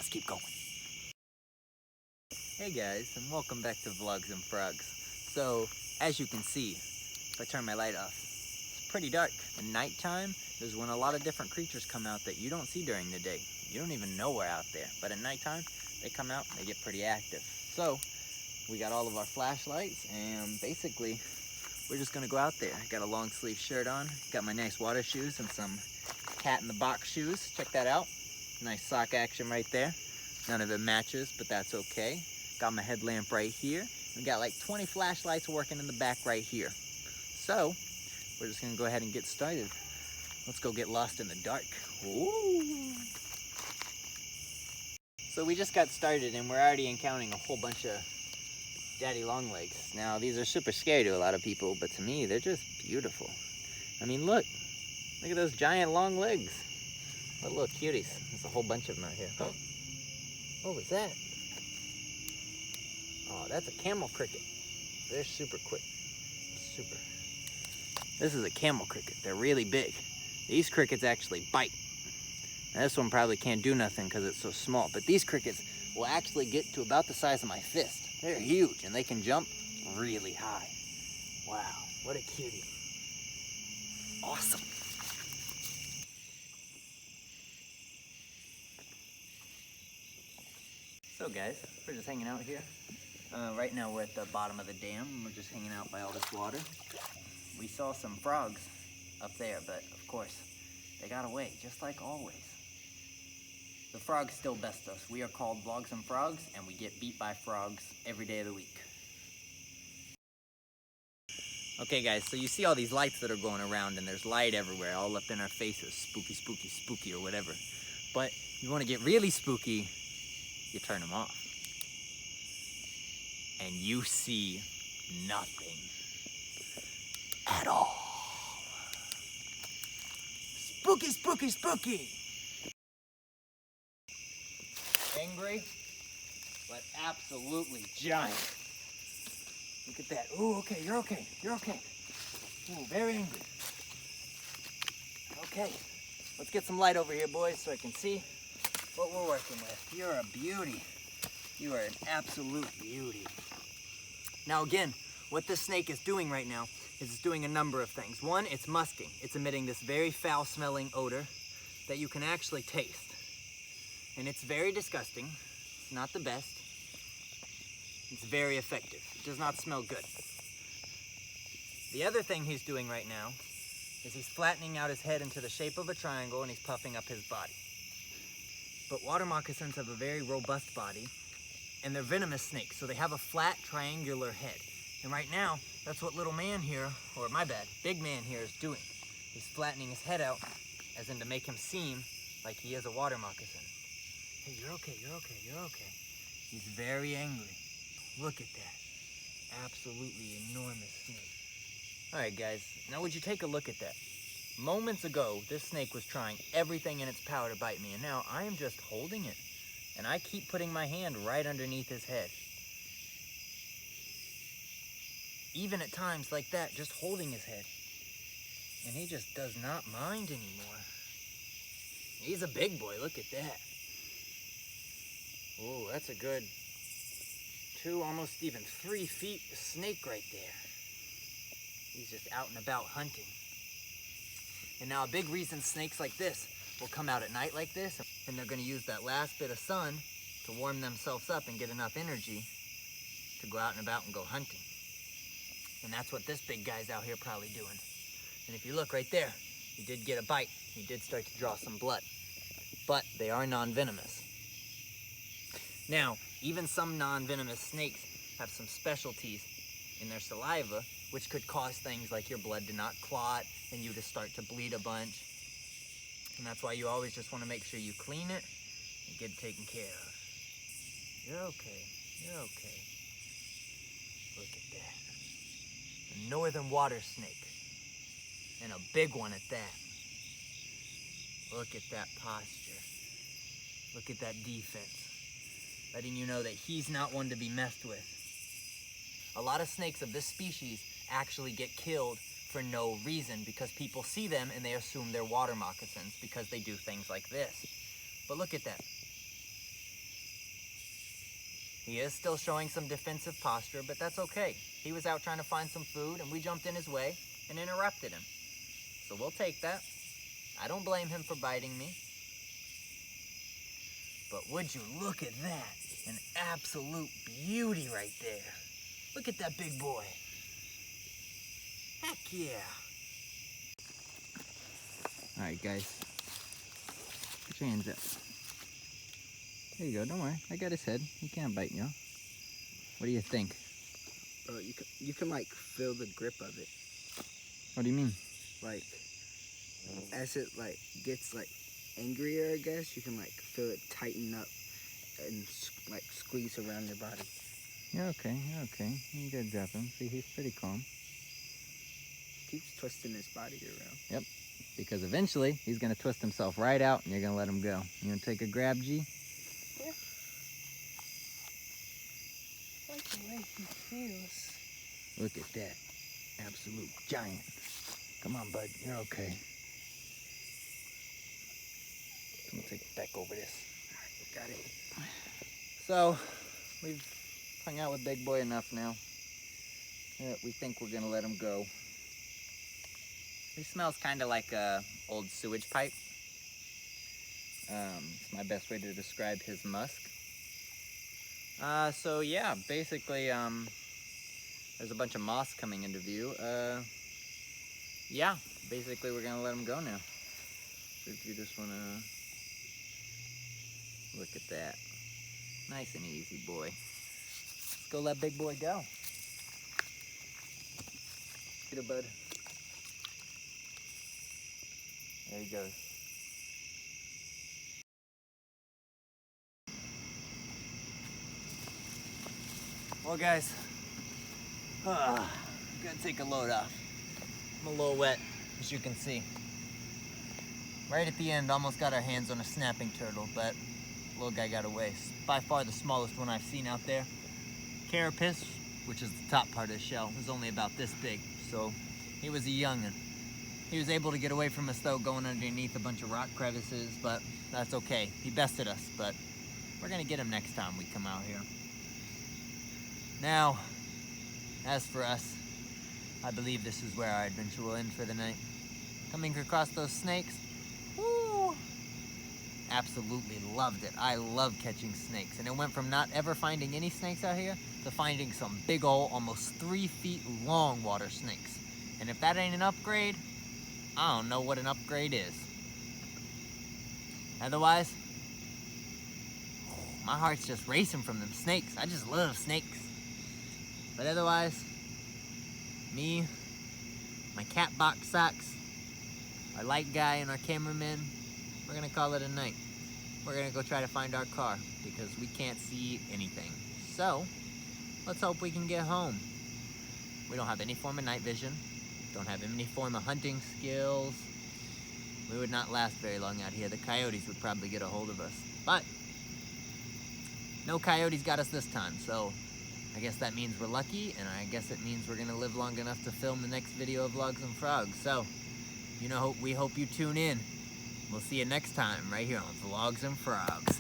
let's keep going. Hey guys, and welcome back to Vlogs and Frogs. So, as you can see, if I turn my light off, it's pretty dark. At nighttime is when a lot of different creatures come out that you don't see during the day. You don't even know we're out there, but at nighttime, they come out and they get pretty active. So, we got all of our flashlights, and basically, we're just gonna go out there. I got a long sleeve shirt on, got my nice water shoes and some cat in the box shoes. Check that out. Nice sock action right there. None of it matches, but that's okay. Got my headlamp right here. We got like 20 flashlights working in the back right here. So, we're just gonna go ahead and get started. Let's go get lost in the dark. Ooh. So we just got started and we're already encountering a whole bunch of daddy longlegs. Now, these are super scary to a lot of people, but to me, they're just beautiful. I mean, look at those giant long legs. What little cuties. There's a whole bunch of them out here. What was that? Oh, that's a camel cricket. They're super quick. Super. This is a camel cricket. They're really big. These crickets actually bite. Now, this one probably can't do nothing because it's so small, but these crickets will actually get to about the size of my fist. They're huge and they can jump really high. Wow, what a cutie. Awesome. So guys, we're just hanging out here. Right now we're at the bottom of the dam and we're just hanging out by all this water. We saw some frogs up there, but of course, they got away, just like always. The frogs still best us. We are called Vlogs and Frogs, and we get beat by frogs every day of the week. Okay guys, so you see all these lights that are going around and there's light everywhere, all up in our faces, spooky, spooky, spooky, or whatever. But you want to get really spooky, you turn them off. And you see nothing at all. Spooky, spooky, spooky. Angry, but absolutely giant. Look at that. Ooh, okay, you're okay, you're okay. Ooh, very angry. Okay, let's get some light over here, boys, so I can see what we're working with. You're a beauty. You are an absolute beauty. Now again, what this snake is doing right now is it's doing a number of things. One, it's musking. It's emitting this very foul-smelling odor that you can actually taste. And it's very disgusting. It's not the best. It's very effective. It does not smell good. The other thing he's doing right now is he's flattening out his head into the shape of a triangle and he's puffing up his body. But water moccasins have a very robust body and they're venomous snakes, so they have a flat triangular head. And right now, that's what little man here, or my bad, big man here is doing. He's flattening his head out as in to make him seem like he is a water moccasin. Hey, you're okay, you're okay, you're okay. He's very angry. Look at that. Absolutely enormous snake. All right, guys, now would you take a look at that? Moments ago, this snake was trying everything in its power to bite me, and now I am just holding it. And I keep putting my hand right underneath his head. Even at times like that, just holding his head. And he just does not mind anymore. He's a big boy, look at that. Oh, that's a good 2, almost even 3 feet snake right there. He's just out and about hunting. And now a big reason snakes like this will come out at night like this, and they're gonna use that last bit of sun to warm themselves up and get enough energy to go out and about and go hunting. And that's what this big guy's out here probably doing. And if you look right there, he did get a bite. He did start to draw some blood, but they are non-venomous. Now, even some non-venomous snakes have some specialties in their saliva, which could cause things like your blood to not clot and you to start to bleed a bunch. And that's why you always just want to make sure you clean it and get it taken care of. You're okay. You're okay. Look at that. A northern water snake. And a big one at that. Look at that posture. Look at that defense. Letting you know that he's not one to be messed with. A lot of snakes of this species actually get killed for no reason because people see them and they assume they're water moccasins because they do things like this. But look at that. He is still showing some defensive posture, but that's okay. He was out trying to find some food, and we jumped in his way and interrupted him. So we'll take that. I don't blame him for biting me. But would you look at that? An absolute beauty right there. Look at that big boy. Heck yeah. All right, guys. Put your hands up. There you go, don't worry. I got his head. He can't bite you. What do you think? Bro, you can like feel the grip of it. What do you mean? Like, as it like gets like angrier, I guess, you can like feel it tighten up and like squeeze around your body. You're okay, you're okay. You gotta drop him. See, he's pretty calm. Keeps twisting his body around. Yep, because eventually he's gonna twist himself right out and you're gonna let him go. You wanna take a grab, G? Yeah. I like the way he feels. Look at that. Absolute giant. Come on, bud. You're okay. I'm gonna take it back over this. All right, got it. So, we've hung out with Big Boy enough now. We think we're gonna let him go. He smells kind of like a old sewage pipe. It's my best way to describe his musk. So yeah, basically, there's a bunch of moss coming into view. Yeah, basically we're gonna let him go now. So if you just wanna look at that. Nice and easy, boy. Let's go let Big Boy go. Get a bud. There he goes. Well, guys, gotta take a load off. I'm a little wet, as you can see. Right at the end, almost got our hands on a snapping turtle, but the little guy got away. It's by far the smallest one I've seen out there. Carapace, which is the top part of the shell, was only about this big, so he was a young'un. He was able to get away from us though, going underneath a bunch of rock crevices, but that's okay. He bested us, but we're gonna get him next time we come out here. Now, as for us, I believe this is where our adventure will end for the night. Coming across those snakes, woo! Absolutely loved it. I love catching snakes, and it went from not ever finding any snakes out here to finding some big ol', almost 3 feet long water snakes. And if that ain't an upgrade, I don't know what an upgrade is. Otherwise, my heart's just racing from them snakes. I just love snakes. But otherwise, me, my cat box socks, our light guy, and our cameraman, we're gonna call it a night. We're gonna go try to find our car because we can't see anything. So, let's hope we can get home. We don't have any form of night vision. Don't have any form of hunting skills. We would not last very long out here. The coyotes would probably get a hold of us. But no coyotes got us this time, so I guess that means we're lucky, and I guess it means we're gonna live long enough to film the next video of Vlogs and Frogs. So, you know, we hope you tune in. We'll see you next time right here on Vlogs and Frogs.